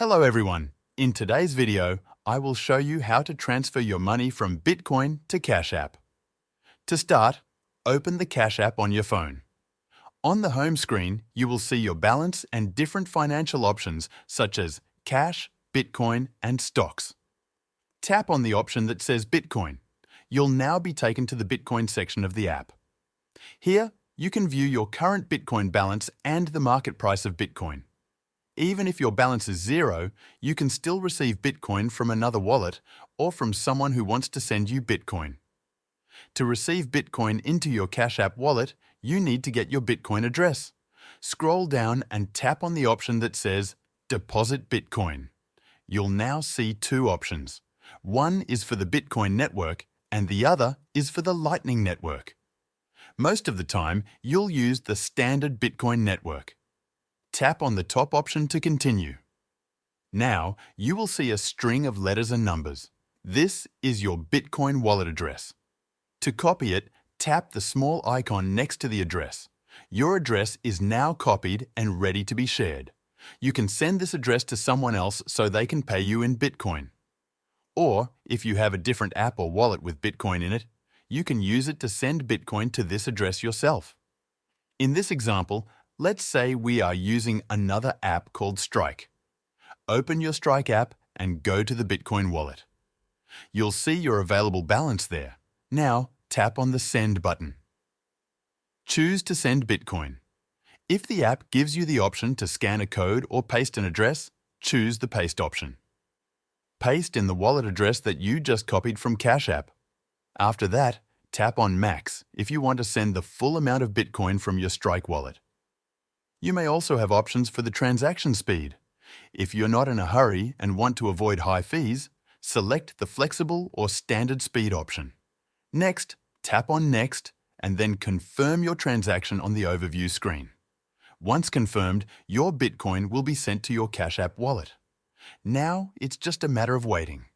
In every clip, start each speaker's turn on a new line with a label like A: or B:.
A: Hello everyone. In today's video, I will show you how to transfer your money from Bitcoin to Cash App. To start, open the Cash App on your phone. On the home screen, you will see your balance and different financial options such as cash, Bitcoin, and stocks. Tap on the option that says Bitcoin. You'll now be taken to the Bitcoin section of the app. Here, you can view your current Bitcoin balance and the market price of Bitcoin. Even if your balance is zero, you can still receive Bitcoin from another wallet or from someone who wants to send you Bitcoin. To receive Bitcoin into your Cash App wallet, you need to get your Bitcoin address. Scroll down and tap on the option that says Deposit Bitcoin. You'll now see two options. One is for the Bitcoin network and the other is for the Lightning Network. Most of the time, you'll use the standard Bitcoin network. Tap on the top option to continue. Now, you will see a string of letters and numbers. This is your Bitcoin wallet address. To copy it, tap the small icon next to the address. Your address is now copied and ready to be shared. You can send this address to someone else so they can pay you in Bitcoin. Or, if you have a different app or wallet with Bitcoin in it, you can use it to send Bitcoin to this address yourself. In this example, let's say we are using another app called Strike. Open your Strike app and go to the Bitcoin wallet. You'll see your available balance there. Now, tap on the Send button. Choose to send Bitcoin. If the app gives you the option to scan a code or paste an address, choose the Paste option. Paste in the wallet address that you just copied from Cash App. After that, tap on Max if you want to send the full amount of Bitcoin from your Strike wallet. You may also have options for the transaction speed. If you're not in a hurry and want to avoid high fees, select the flexible or standard speed option. Next, tap on Next and then confirm your transaction on the overview screen. Once confirmed, your Bitcoin will be sent to your Cash App wallet. Now, it's just a matter of waiting.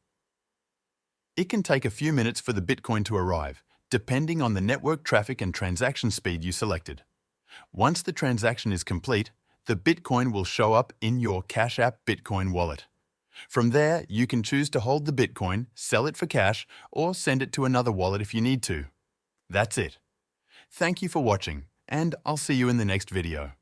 A: It can take a few minutes for the Bitcoin to arrive, depending on the network traffic and transaction speed you selected. Once the transaction is complete, the Bitcoin will show up in your Cash App Bitcoin wallet. From there, you can choose to hold the Bitcoin, sell it for cash, or send it to another wallet if you need to. That's it. Thank you for watching, and I'll see you in the next video.